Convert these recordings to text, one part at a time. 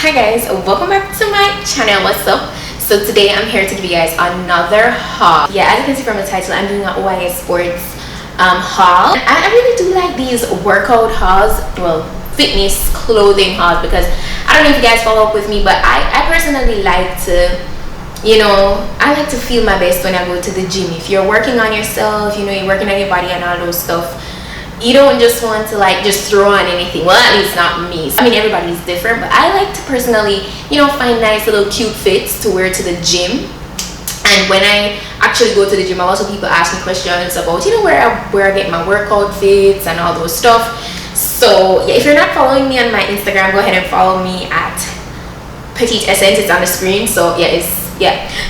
Hi guys, welcome back to my channel. What's up? So today I'm here to give you guys another haul. Yeah, as you can see from the title, I'm doing an OYS Sports haul. I really do like these workout hauls, well, fitness clothing hauls, because I don't know if you guys follow up with me, but I personally like to, I like to feel my best when I go to the gym. If you're working on yourself, you're working on your body and all those stuff, you don't just want to just throw on anything. Well, at least not me. I mean, everybody's different, but I like to personally, find nice little cute fits to wear to the gym. And when I actually go to the gym, a lot of people ask me questions about, where I get my workout fits and all those stuff. So yeah, if you're not following me on my Instagram, go ahead and follow me at PETITE-SUE. It's on the screen. So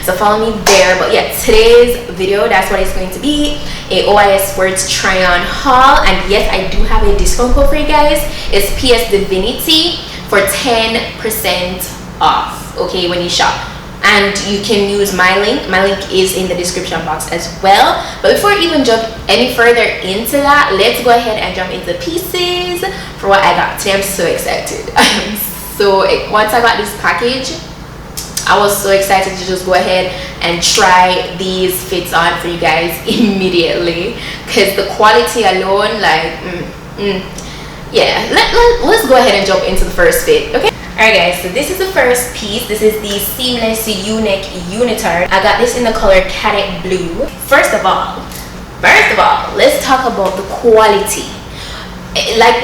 so follow me there. But yeah, today's video, that's what it's going to be, a OYS Sports try on haul. And yes, I do have a discount code for you guys. It's PETITE-SUE for 10% off, okay, when you shop. And you can use my link is in the description box as well. But before I even jump any further into that, let's go ahead and jump into pieces for what I got today. I'm so excited. Once I got this package, I was so excited to just go ahead and try these fits on for you guys immediately, because the quality alone, yeah. Let's go ahead and jump into the first fit, okay? Alright guys, so this is the first piece. This is the seamless U-neck unitard. I got this in the color Cadet Blue. First of all, let's talk about the quality.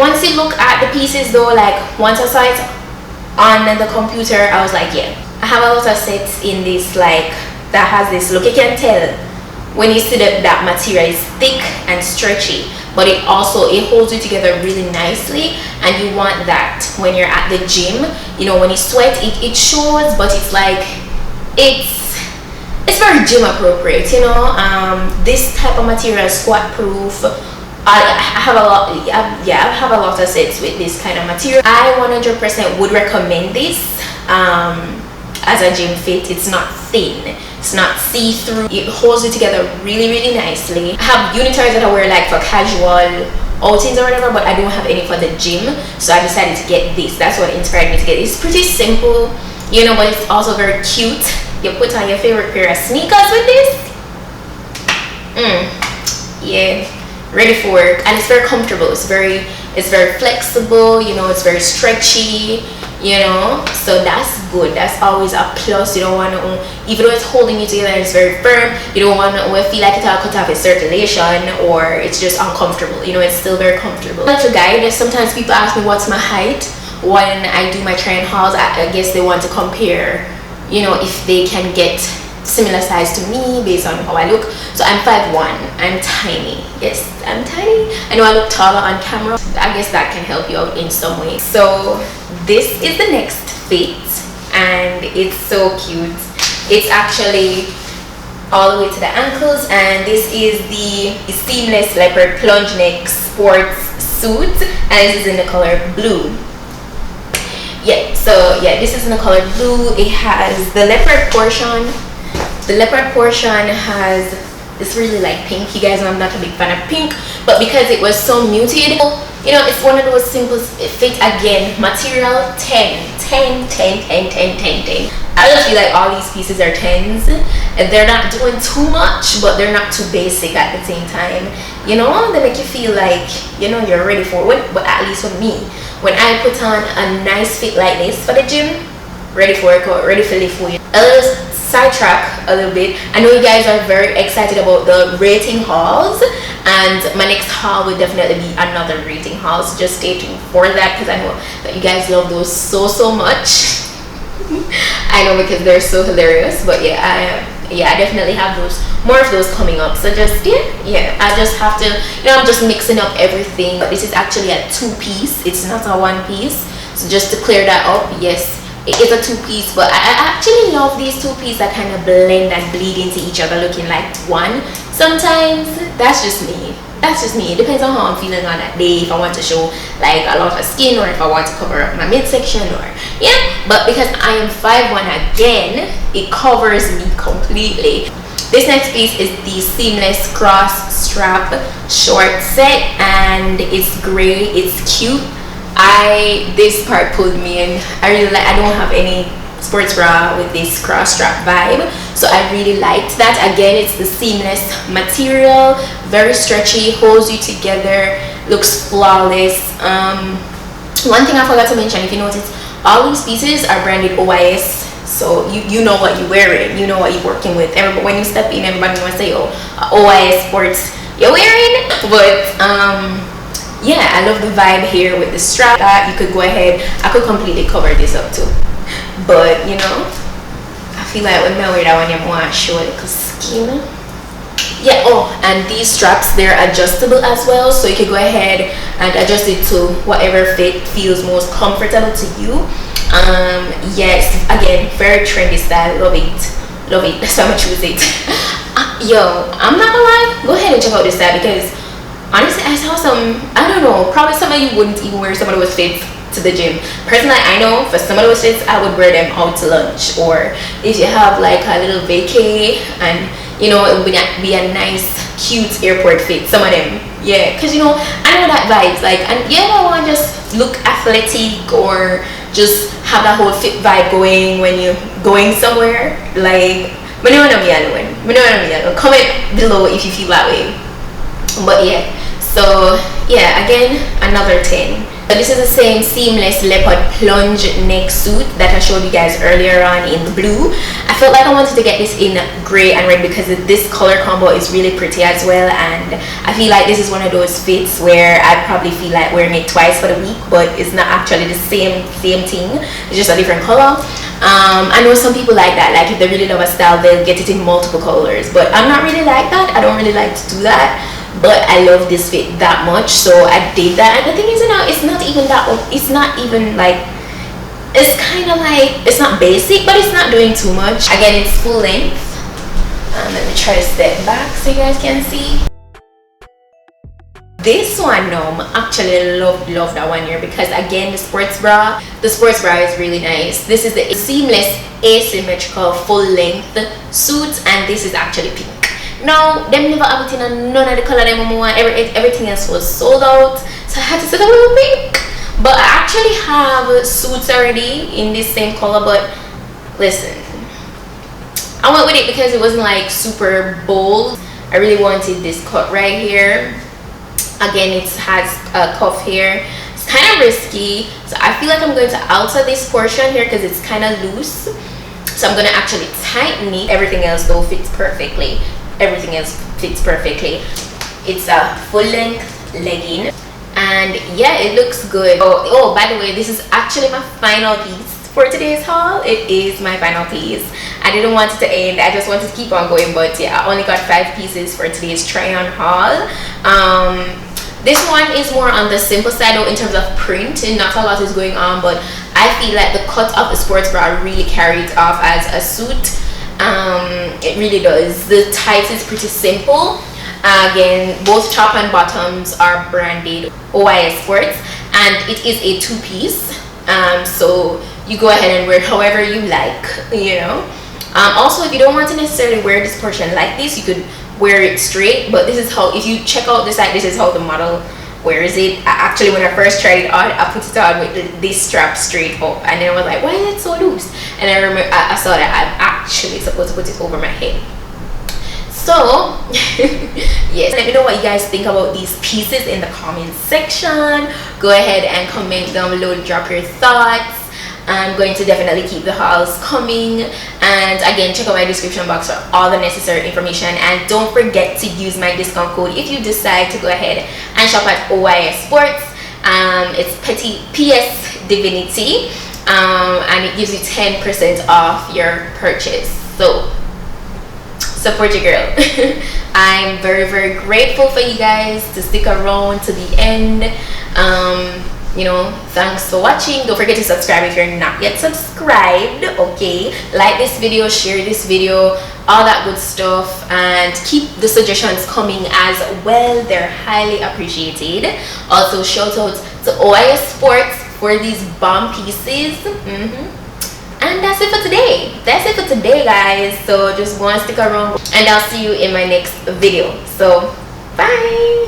Once you look at the pieces though, once I saw it on the computer, I was like, yeah, I have a lot of sets in this that has this look. You can tell when you see that material is thick and stretchy, but it holds you together really nicely, and you want that when you're at the gym. When you sweat, it shows, but it's very gym appropriate. This type of material is squat proof. I have a lot of sets with this kind of material. I 100% would recommend this as a gym fit. It's not thin, it's not see-through, it holds it together really nicely. I have unitards that I wear for casual outings or whatever, but I don't have any for the gym, so I decided to get this. That's what inspired me to get it. It's pretty simple, but it's also very cute. You put on your favorite pair of sneakers with this, yeah, ready for work. And it's very comfortable. It's very flexible, it's very stretchy, so that's good. That's always a plus. You don't want to, even though it's holding you together, it's very firm, you don't want to feel like it's all cut off its circulation or it's just uncomfortable. It's still very comfortable. Like for guys, sometimes people ask me what's my height when I do my try-on hauls. I guess they want to compare, if they can get similar size to me based on how I look. So I'm 5'1", I'm tiny. Yes, I'm tiny. I know I look taller on camera. I guess that can help you out in some way. So this is the next fit, and it's so cute. It's actually all the way to the ankles, and this is the seamless Leopard plunge neck sports suit, and this is in the color blue. Yeah, so yeah, this is in the color blue. It has the leopard portion. The leopard portion has this really pink. You guys know I'm not a big fan of pink, but because it was so muted, it's one of those simple fit. Again, material 10. I just feel like all these pieces are 10s, and they're not doing too much, but they're not too basic at the same time. They make you feel like you're ready for it. But at least for me, when I put on a nice fit like this for the gym, ready for workout, ready for lift weight. Sidetrack a little bit. I know you guys are very excited about the rating hauls, and my next haul will definitely be another rating haul, so just stay tuned for that, because I know that you guys love those so much. I know, because they're so hilarious. But yeah, I definitely have more of those coming up. So just I just have to, I'm just mixing up everything. But this is actually a 2-piece, it's not a 1-piece. So just to clear that up, yes, it is a 2-piece, but I actually love these 2-pieces that kind of blend and bleed into each other, looking like one. Sometimes that's just me. It depends on how I'm feeling on that day. If I want to show a lot of skin, or if I want to cover up my midsection, or but because I am 5'1", again, it covers me completely. This next piece is the seamless cross strap short set, and it's gray. It's cute. this part pulled me in. I really like, I don't have any sports bra with this cross strap vibe, so I really liked that. Again, it's the seamless material, very stretchy, holds you together, looks flawless. One thing I forgot to mention, if you notice, all these pieces are branded OYS, so you know what you're wearing, you know what you're working with. When you step in, everybody wants to say, oh, OYS Sports you're wearing. But yeah, I love the vibe here with the strap. That you could go ahead, I could completely cover this up too, but you know, I feel like when I wear that one, you want to show it because skin. Yeah. Oh, and these straps, they're adjustable as well, so you can go ahead and adjust it to whatever fit feels most comfortable to you. Yes, again, very trendy style. Love it, love it. That's why I choose it. Yo, I'm not gonna lie, go ahead and check out this style, because honestly, I saw some, I don't know, probably some of you wouldn't even wear some of those fits to the gym. Personally, I know for some of those fits, I would wear them out to lunch, or if you have like a little vacay, and you know, it would be a nice, cute airport fit. Some of them, yeah, because you know, I know that vibes. Like, and yeah, I want to just look athletic, or just have that whole fit vibe going when you're going somewhere. Like, comment below if you feel that way. But yeah, so yeah, again, another 10. So this is the same seamless leopard plunge neck suit that I showed you guys earlier on in the blue. I felt like I wanted to get this in gray and red because this color combo is really pretty as well, and I feel like this is one of those fits where I probably feel like wearing it twice for the week, but it's not actually the same thing, it's just a different color. I know some people like that, like if they really love a style, they'll get it in multiple colors, but I'm not really like that. I don't really like to do that, but I love this fit that much, so I did that. And the thing is, you know, it's not even that, it's not even like, it's kind of like, it's not basic, but it's not doing too much. Again, it's full length. Let me try to step back so you guys can see. This one, no, I actually love that one here, because again, the sports bra is really nice. This is the seamless asymmetrical full length suit, and this is actually pink. Now, them never have it in none of the color them want. Everything else was sold out, so I had to set a little pink. But I actually have suits already in this same color, but listen, I went with it because it wasn't like super bold. I really wanted this cut right here. Again, it has a cuff here. It's kind of risky, so I feel like I'm going to alter this portion here because it's kind of loose. So I'm going to actually tighten it. Everything else though fits perfectly. Everything else fits perfectly. It's a full length legging, and yeah, it looks good. Oh, by the way, this is actually my final piece for today's haul. It is my final piece. I didn't want it to end, I just wanted to keep on going, but yeah, I only got 5 pieces for today's try on haul. This one is more on the simple side though in terms of print, and not a lot is going on, but I feel like the cut of the sports bra really carried off as a suit. It really does. The tights is pretty simple. Again, both top and bottoms are branded OYS Sports, and it is a 2-piece, so you go ahead and wear however you like, you know. Also, if you don't want to necessarily wear this portion like this, you could wear it straight, but this is how, if you check out the side, this is how the model wears it. Actually, when I first tried it on, I put it on with this strap straight up, and then I was like, why is it so loose? And I remember I saw that I'm actually supposed to put it over my head. So yes, let me know what you guys think about these pieces in the comment section. Go ahead and comment down below, drop your thoughts. I'm going to definitely keep the hauls coming, and again, check out my description box for all the necessary information, and don't forget to use my discount code if you decide to go ahead and shop at OYS Sports. It's PETITE-SUE Divinititi, and it gives you 10% off your purchase, so support your girl. I'm very, very grateful for you guys to stick around to the end. You know, thanks for watching. Don't forget to subscribe if you're not yet subscribed. Okay, like this video, share this video, all that good stuff, and keep the suggestions coming as well. They're highly appreciated. Also, shout out to OYS Sports for these bomb pieces. And that's it for today. That's it for today, guys. So just go and stick around, and I'll see you in my next video. So bye.